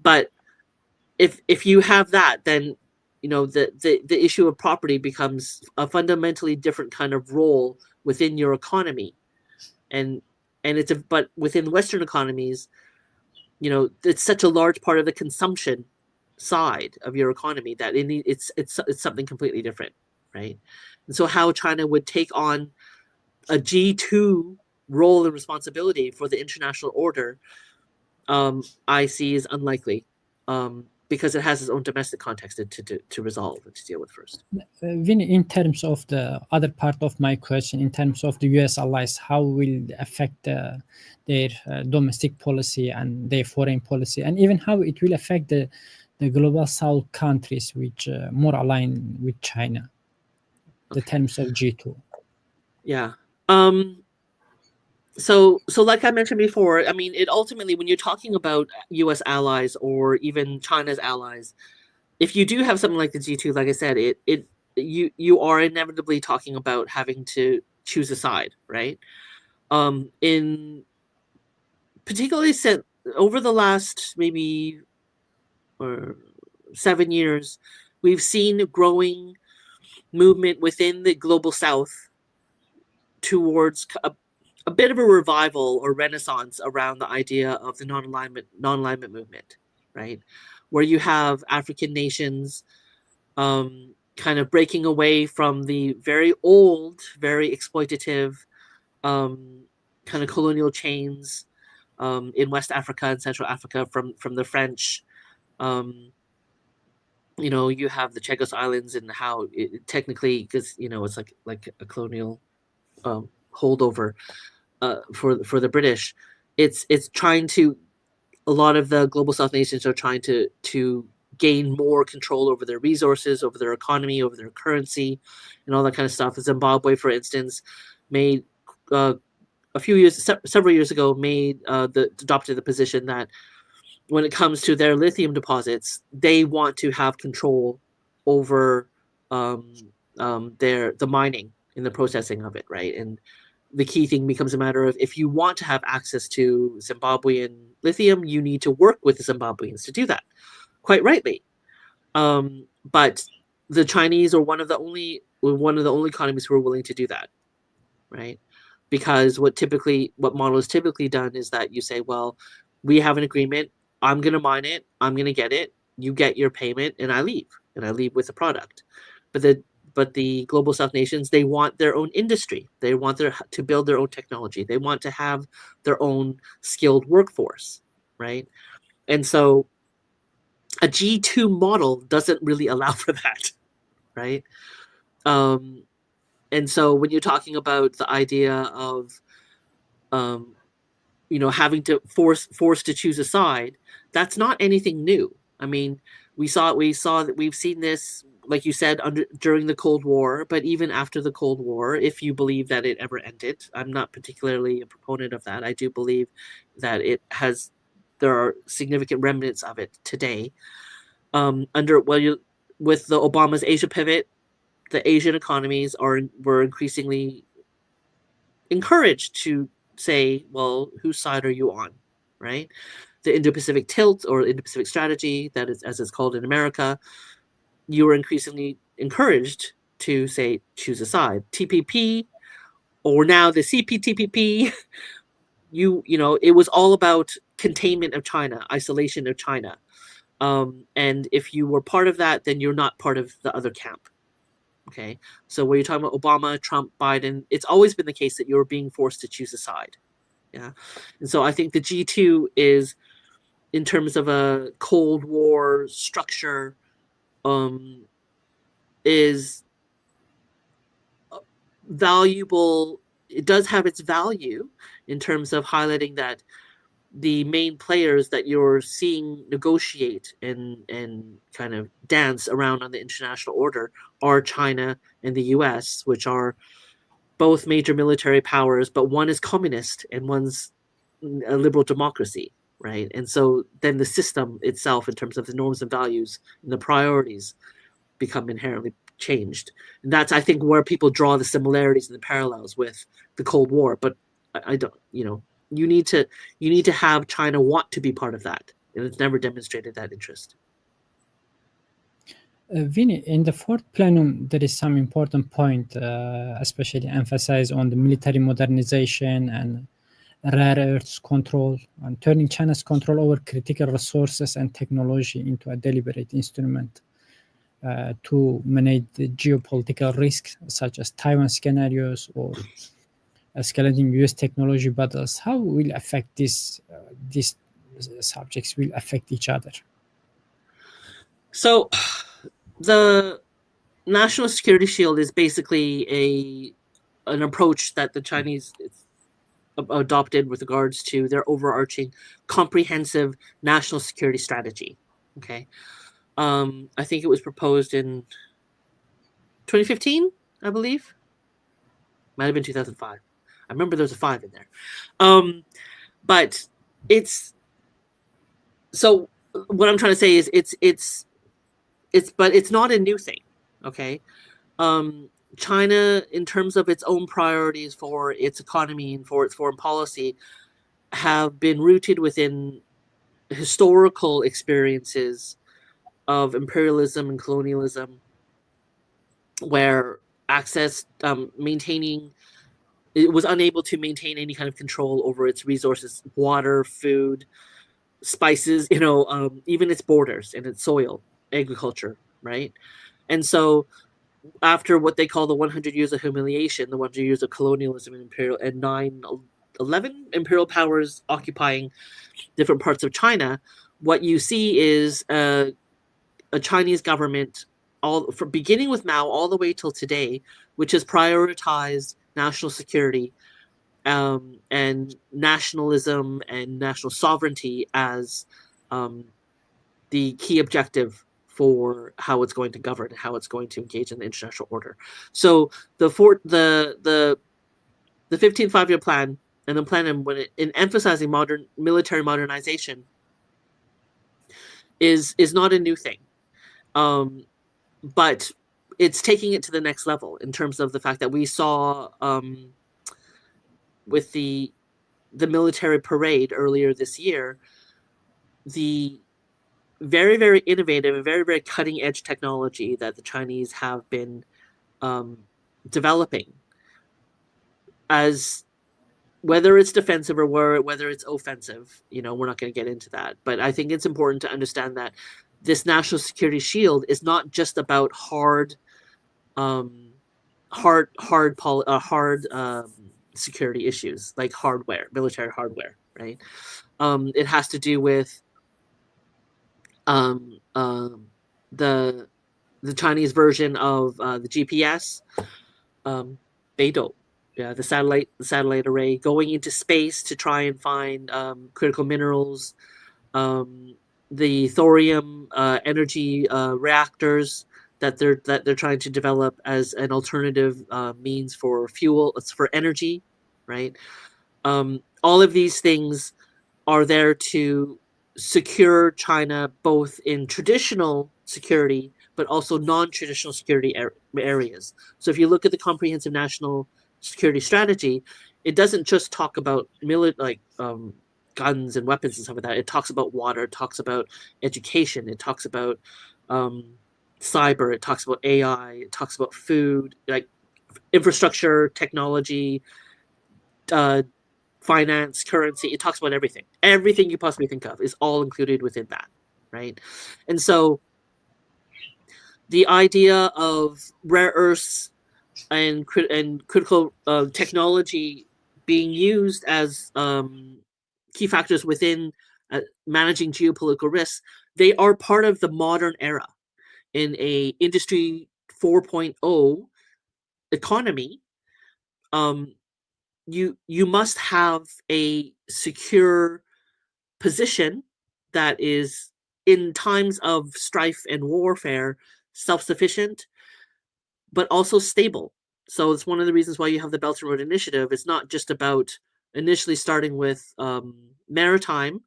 But if you have that, then the issue of property becomes a fundamentally different kind of role within your economy, and but within Western economies, it's such a large part of the consumption side of your economy that it's something completely different, right? And so how China would take on a G2 role and responsibility for the international order, I see is unlikely. because it has its own domestic context to resolve and to deal with first. Vinny, in terms of the other part of my question, in terms of the U.S. allies, how will it affect their domestic policy and their foreign policy, and even how it will affect the global South countries which more align with China, the terms of G2? Yeah. So like I mentioned before, I mean, it ultimately, when you're talking about U.S. allies or even China's allies, if you do have something like the G2, like I said, you are inevitably talking about having to choose a side, right? In particularly over the last maybe 7 years, we've seen a growing movement within the global South towards a bit of a revival or renaissance around the idea of the non-alignment movement, right? Where you have African nations kind of breaking away from the very old, very exploitative kind of colonial chains in West Africa and Central Africa from the French. You have the Chagos Islands and how technically, because it's like a colonial holdover for the British. It's trying to, a lot of the global South nations are trying to gain more control over their resources, over their economy, over their currency, and all that kind of stuff. Zimbabwe, for instance, made several years ago, adopted the position that when it comes to their lithium deposits, they want to have control over the mining and the processing of it, right? And the key thing becomes a matter of, if you want to have access to Zimbabwean lithium, you need to work with the Zimbabweans to do that, quite rightly. But the Chinese are one of the only economies who are willing to do that, right? Because what model is typically done is that you say, well, we have an agreement. I'm going to mine it. I'm going to get it. You get your payment, and I leave with the product. But the global South nations, they want their own industry. They want to build their own technology. They want to have their own skilled workforce, right? And so a G2 model doesn't really allow for that, right? And so when you're talking about the idea of having to force to choose a side, that's not anything new. I mean, we saw that we've seen this, like you said, during the Cold War, but even after the Cold War, if you believe that it ever ended. I'm not particularly a proponent of that. I do believe that there are significant remnants of it today. With the Obama's Asia pivot, the Asian economies were increasingly encouraged to say, well, whose side are you on, right? The Indo-Pacific tilt, or Indo-Pacific strategy, that is, as it's called in America, you were increasingly encouraged to say, choose a side. TPP, or now the CPTPP, it was all about containment of China, isolation of China. And if you were part of that, then you're not part of the other camp. Okay, so when you're talking about Obama, Trump, Biden, it's always been the case that you're being forced to choose a side. Yeah, and so I think the G2 is, in terms of a Cold War structure, is valuable. It does have its value in terms of highlighting that the main players that you're seeing negotiate and kind of dance around on the international order are China and the US, which are both major military powers, but one is communist and one's a liberal democracy, right? And so then the system itself, in terms of the norms and values and the priorities, become inherently changed. And that's, I think, where people draw the similarities and the parallels with the Cold War. But I don't, you need to have China want to be part of that, and it's never demonstrated that interest. Vinny, in the fourth plenum, there is some important point, especially emphasized on the military modernization and rare earths control, and turning China's control over critical resources and technology into a deliberate instrument to manage the geopolitical risks, such as Taiwan scenarios or escalating US technology battles. How will affect these subjects will affect each other? So the national security shield is basically an approach that the Chinese adopted with regards to their overarching comprehensive national security strategy. Okay. I think it was proposed in 2015, I believe. Might have been 2005. I remember there's a 5 in there. But it's so what I'm trying to say is but it's not a new thing. Okay. China, in terms of its own priorities for its economy and for its foreign policy, have been rooted within historical experiences of imperialism and colonialism, where access, maintaining, it was unable to maintain any kind of control over its resources, water, food, spices, even its borders and its soil, agriculture, right? And so after what they call the 100 years of humiliation, the 100 years of colonialism and imperial and 9/11 imperial powers occupying different parts of China, what you see is a Chinese government, all from beginning with Mao all the way till today, which has prioritized national security, and nationalism and national sovereignty as the key objective for how it's going to govern, how it's going to engage in the international order. So the 15th five-year plan and the plan in emphasizing modern military modernization is not a new thing, but it's taking it to the next level in terms of the fact that we saw with the military parade earlier this year, the very, very innovative and very, very cutting edge technology that the Chinese have been developing, as whether it's defensive or whether it's offensive, we're not going to get into that. But I think it's important to understand that this national security shield is not just about hard security issues like hardware, military hardware, right? It has to do with the Chinese version of the GPS, Beidou, yeah, the satellite array, going into space to try and find critical minerals, the thorium energy reactors that they're trying to develop as an alternative means for fuel. It's for energy, right? All of these things are there to secure China both in traditional security but also non-traditional security areas. So if you look at the comprehensive national security strategy, it doesn't just talk about guns and weapons and stuff like that. It talks about water, it talks about education, it talks about cyber, it talks about AI, it talks about food, like infrastructure, technology, finance, currency. It talks about everything. Everything you possibly think of is all included within that, right? And so the idea of rare earths and critical technology being used as key factors within managing geopolitical risks, they are part of the modern era in a industry 4.0 economy. You must have a secure position that is, in times of strife and warfare, self-sufficient, but also stable. So it's one of the reasons why you have the Belt and Road Initiative. It's not just about initially starting with maritime,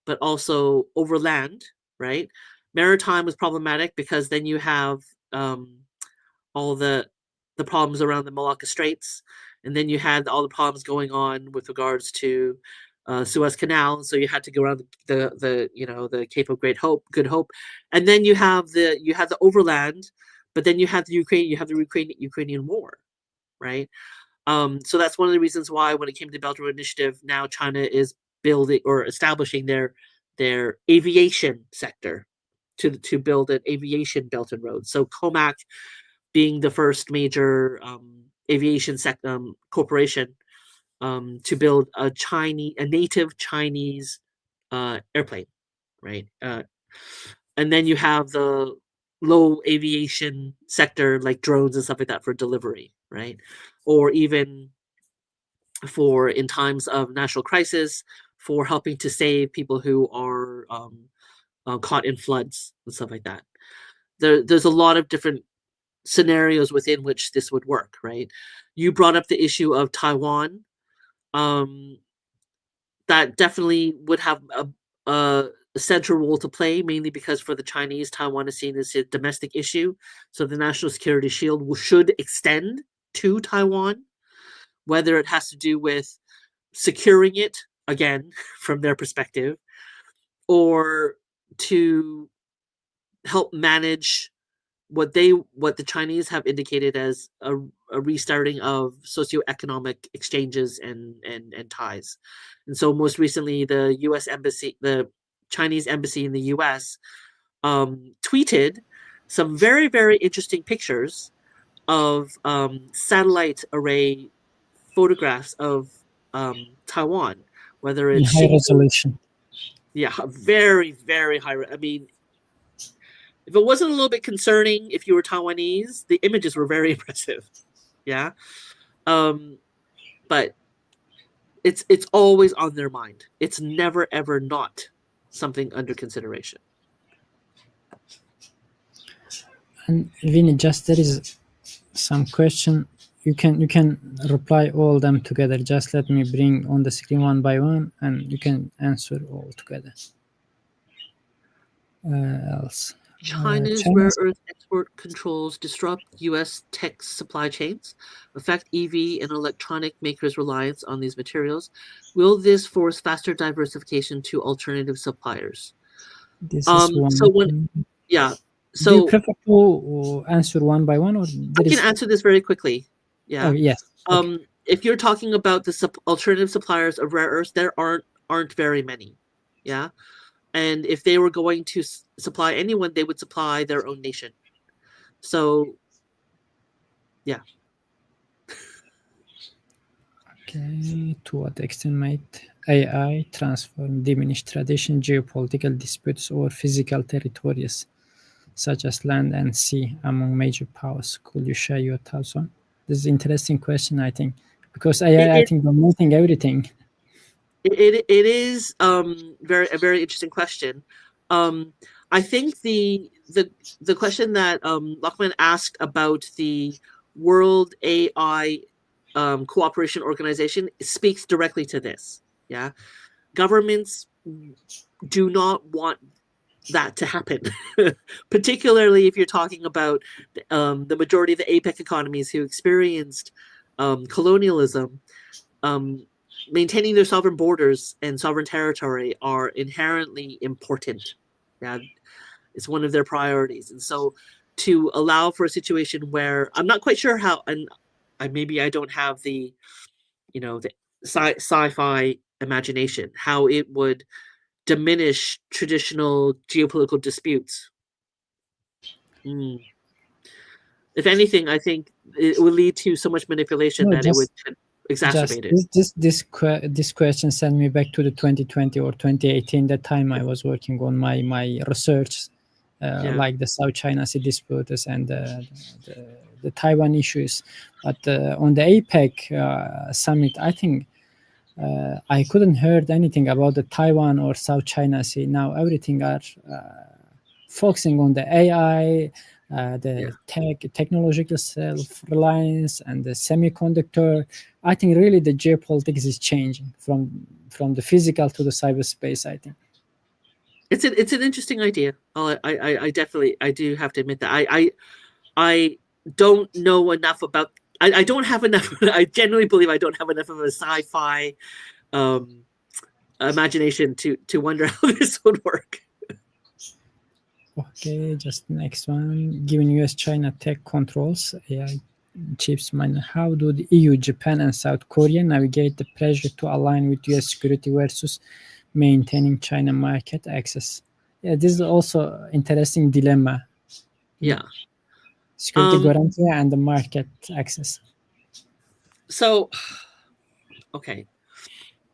but also overland, right? Maritime was problematic because then you have all the problems around the Malacca Straits, and then you had all the problems going on with regards to Suez Canal. So you had to go around the Cape of Good Hope, and then you have the overland, but then you have the Ukrainian war, right? So that's one of the reasons why when it came to the Belt and Road Initiative, now China is building or establishing their aviation sector to build an aviation belt and road. So COMAC being the first major aviation corporation to build a native Chinese airplane, right? and then you have the low aviation sector like drones and stuff like that for delivery, right? Or even for in times of national crisis, for helping to save people who are caught in floods and stuff like that. There's a lot of different scenarios within which this would work, right? You brought up the issue of Taiwan. That definitely would have a central role to play, mainly because for the Chinese, Taiwan is seen as a domestic issue. So the national security shield should extend to Taiwan, whether it has to do with securing it, again, from their perspective, or to help manage what the Chinese have indicated as a restarting of socioeconomic exchanges and ties. And so most recently the Chinese embassy in the US tweeted some very, very interesting pictures of satellite array photographs of Taiwan, whether In it's high resolution. yeah, very, very high. I mean, if it wasn't a little bit concerning, if you were Taiwanese, the images were very impressive. Yeah, but it's always on their mind. It's never ever not something under consideration. And Vinny, just there is some question. You can reply all them together. Just let me bring on the screen one by one, and you can answer all together. Else. China's rare earth export controls disrupt U.S. tech supply chains, affect EV and electronic makers' reliance on these materials. Will this force faster diversification to alternative suppliers? This is one. So when, yeah. So do you prefer to answer one by one, or I can answer this very quickly. Yeah. Oh, yes. Okay. If you're talking about the alternative suppliers of rare earths, there aren't very many. Yeah. And if they were going to supply anyone, they would supply their own nation. So, yeah. Okay. To what extent might AI transform diminished tradition, geopolitical disputes, or physical territories, such as land and sea, among major powers? Could you share your thoughts on? This is an interesting question, I think, because AI, I think, dominating everything. It is a very interesting question. I think the question that Lokman asked about the World AI Cooperation Organization speaks directly to this. Yeah, governments do not want that to happen, particularly if you're talking about the majority of the APEC economies who experienced colonialism. Maintaining their sovereign borders and sovereign territory are inherently important. Yeah, it's one of their priorities. And so to allow for a situation where I'm not quite sure how, and maybe I don't have the, the sci-fi imagination, how it would diminish traditional geopolitical disputes. If anything, I think it would lead to so much manipulation that it would exacerbate it. This question sent me back to the 2020 or 2018, the time I was working on my research, like the South China Sea disputes and the Taiwan issues. But on the APEC summit, I think I couldn't heard anything about the Taiwan or South China Sea. Now everything are focusing on the AI, technological self-reliance, and the semiconductor. I think really the geopolitics is changing from the physical to the cyberspace, I think. It's an interesting idea. I definitely do have to admit that I don't know enough about. I don't have enough. I genuinely believe I don't have enough of a sci-fi imagination to wonder how this would work. Okay, just next one. Given US-China tech controls AI chips, how do the EU, Japan, and South Korea navigate the pressure to align with US security versus maintaining China market access? Yeah, this is also interesting dilemma. Yeah. Security guarantee and the market access. So, okay,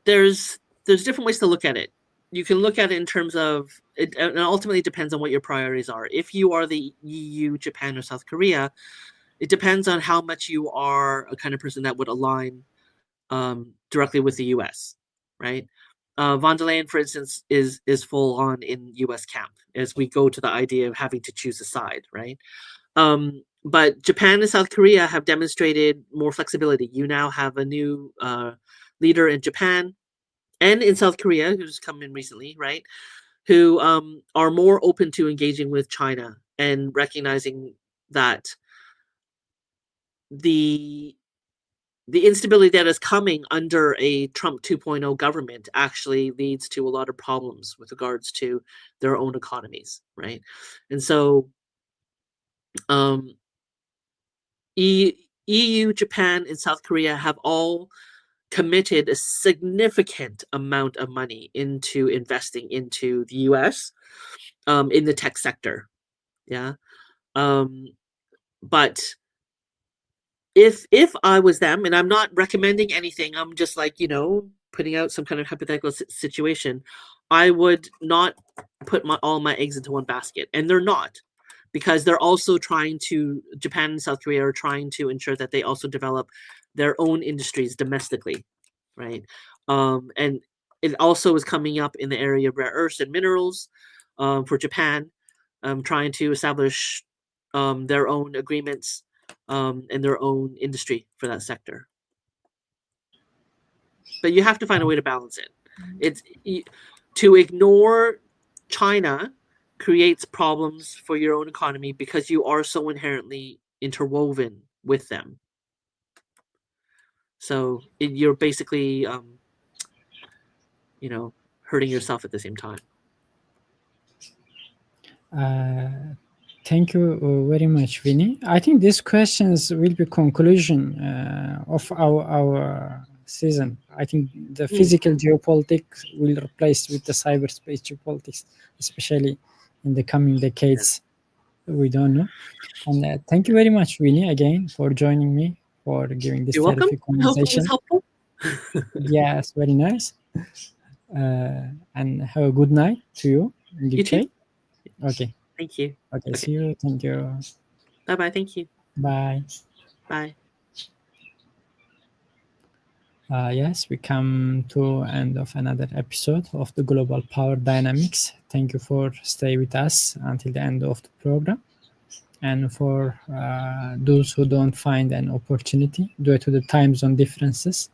there's different ways to look at it. You can look at it in terms of it ultimately depends on what your priorities are. If you are the EU, Japan, or South Korea, it depends on how much you are a kind of person that would align directly with the US, right? Von der Leyen, for instance, is full on in US camp as we go to the idea of having to choose a side, right? But Japan and South Korea have demonstrated more flexibility. You now have a new leader in Japan and in South Korea who's come in recently, right? Who are more open to engaging with China and recognizing that the instability that is coming under a Trump 2.0 government actually leads to a lot of problems with regards to their own economies, right? And so EU, Japan, and South Korea have all committed a significant amount of money into investing into the US in the tech sector. Yeah. But if I was them, and I'm not recommending anything, I'm just like, putting out some kind of hypothetical situation, I would not put all my eggs into one basket. And they're not, because they're also Japan and South Korea are trying to ensure that they also develop their own industries domestically, right? And it also is coming up in the area of rare earths and minerals for Japan, trying to establish their own agreements and their own industry for that sector. But you have to find a way to balance it. To ignore China creates problems for your own economy because you are so inherently interwoven with them. So you're basically, hurting yourself at the same time. Thank you very much, Winnie. I think these questions will be conclusion of our season. I think the physical geopolitics will replace with the cyberspace geopolitics, especially in the coming decades. We don't know. And thank you very much, Winnie, again for joining me, for giving this terrific conversation. Helpful. Yes, very nice. And have a good night to you in UK. You too. Okay. Thank you. Okay, see you. Thank you. Bye-bye. Thank you. Bye. Bye. Yes, we come to end of another episode of the Global Power Dynamics. Thank you for stay with us until the end of the program. And for those who don't find an opportunity due to the time zone differences,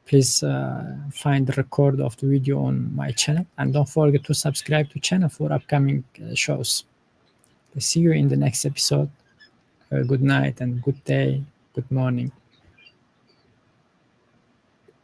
please find the record of the video on my channel. And don't forget to subscribe to channel for upcoming shows. See you in the next episode. Good night and good day. Good morning.